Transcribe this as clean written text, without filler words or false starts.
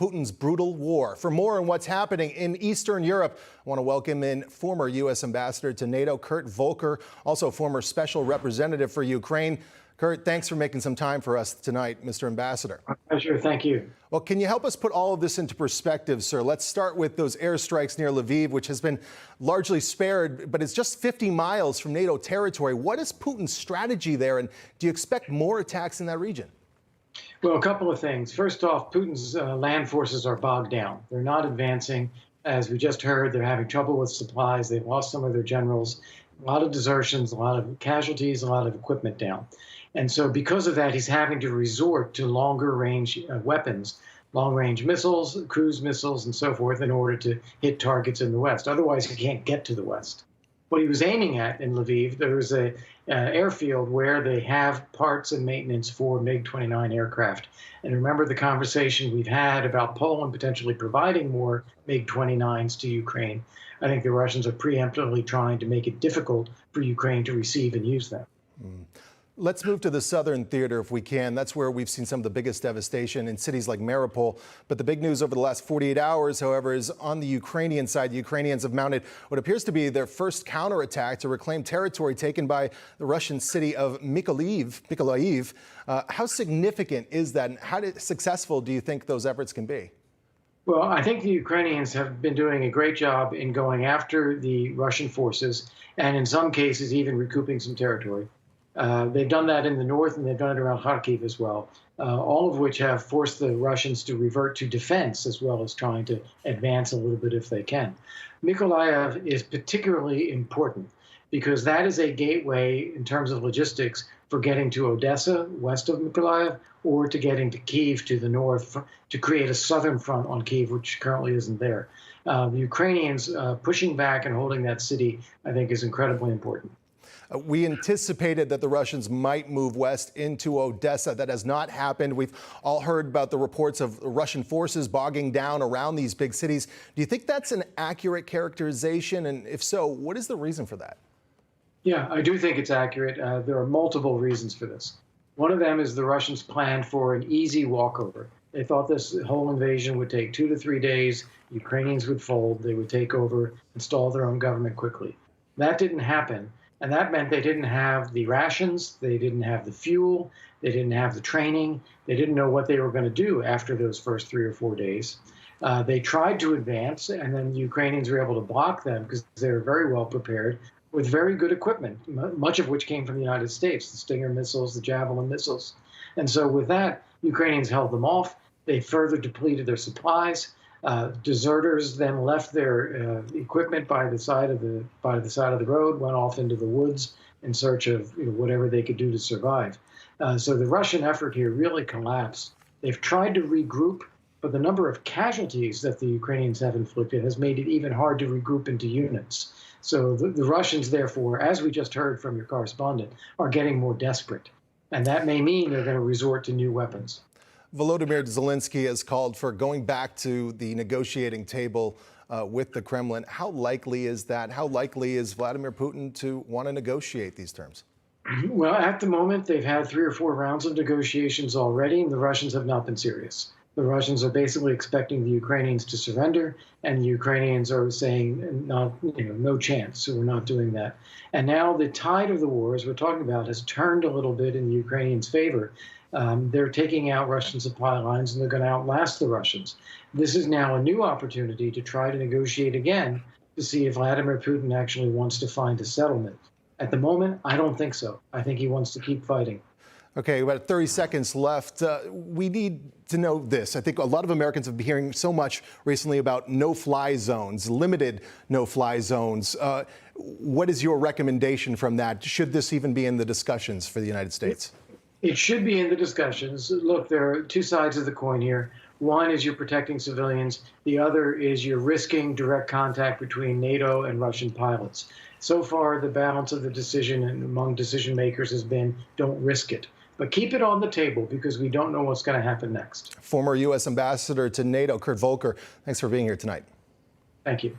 Putin's brutal war. For more on what's happening in Eastern Europe, I want to welcome in former U.S. Ambassador to NATO, Kurt Volker, also former Special Representative for Ukraine. Kurt, thanks for making some time for us tonight, Mr. Ambassador. My pleasure. Thank you. Well, can you help us put all of this into perspective, sir? Let's start with those airstrikes near Lviv, which has been largely spared, but it's just 50 miles from NATO territory. What is Putin's strategy there, and do you expect more attacks in that region? Well, a couple of things. First off, Putin's land forces are bogged down. They're not advancing. As we just heard, they're having trouble with supplies. They've lost some of their generals, a lot of desertions, a lot of casualties, a lot of equipment down. And so because of that, he's having to resort to longer range weapons, long range missiles, cruise missiles, and so forth in order to hit targets in the West. Otherwise, he can't get to the West. What he was aiming at in Lviv, there was an airfield where they have parts and maintenance for MiG-29 aircraft. And remember the conversation we've had about Poland potentially providing more MiG-29s to Ukraine. I think the Russians are preemptively trying to make it difficult for Ukraine to receive and use them. Let's move to the southern theater if we can. That's where we've seen some of the biggest devastation in cities like Mariupol. But the big news over the last 48 hours, however, is on the Ukrainian side. The Ukrainians have mounted what appears to be their first counterattack to reclaim territory taken by the Russian city of Mykolaiv. How significant is that, and how successful do you think those efforts can be? Well, I think the Ukrainians have been doing a great job in going after the Russian forces, and in some cases even recouping some territory. They've done that in the north, and they've done it around Kharkiv as well, all of which have forced the Russians to revert to defense as well as trying to advance a little bit if they can. Mykolaiv is particularly important because that is a gateway in terms of logistics for getting to Odessa, west of Mykolaiv, or to getting to Kyiv to the north to create a southern front on Kyiv, which currently isn't there. The Ukrainians pushing back and holding that city, I think, is incredibly important. We anticipated that the Russians might move west into Odessa. That has not happened. We've all heard about the reports of Russian forces bogging down around these big cities. Do you think that's an accurate characterization? And if so, what is the reason for that? Yeah, I do think it's accurate. There are multiple reasons for this. One of them is the Russians planned for an easy walkover. They thought this whole invasion would take 2 to 3 days. Ukrainians would fold. They would take over, install their own government quickly. That didn't happen. And that meant they didn't have the rations, they didn't have the fuel, they didn't have the training, they didn't know what they were going to do after those first 3 or 4 days. They tried to advance, and then the Ukrainians were able to block them because they were very well prepared with very good equipment, much of which came from the United States, the Stinger missiles, the Javelin missiles. And so with that, Ukrainians held them off. They further depleted their supplies. Deserters then left their equipment by the side of the road, went off into the woods in search of whatever they could do to survive. So the Russian effort here really collapsed. They've tried to regroup, but the number of casualties that the Ukrainians have inflicted has made it even hard to regroup into units. So the Russians, therefore, as we just heard from your correspondent, are getting more desperate. And that may mean they're going to resort to new weapons. Volodymyr Zelensky has called for going back to the negotiating table with the Kremlin. How likely is that? How likely is Vladimir Putin to want to negotiate these terms? Well, at the moment, they've had 3 or 4 rounds of negotiations already, and the Russians have not been serious. The Russians are basically expecting the Ukrainians to surrender, and the Ukrainians are saying, no chance, so we're not doing that. And now the tide of the war, as we're talking about, has turned a little bit in the Ukrainians' favor. They're taking out Russian supply lines, and they're going to outlast the Russians. This is now a new opportunity to try to negotiate again to see if Vladimir Putin actually wants to find a settlement. At the moment, I don't think so. I think he wants to keep fighting. Okay, about 30 seconds left. We need to know this. I think a lot of Americans have been hearing so much recently about no-fly zones, limited no-fly zones. What is your recommendation from that? Should this even be in the discussions for the United States? It should be in the discussions. Look, there are 2 sides of the coin here. One is you're protecting civilians. The other is you're risking direct contact between NATO and Russian pilots. So far, the balance of the decision among decision makers has been don't risk it. But keep it on the table because we don't know what's going to happen next. Former U.S. Ambassador to NATO, Kurt Volker, thanks for being here tonight. Thank you.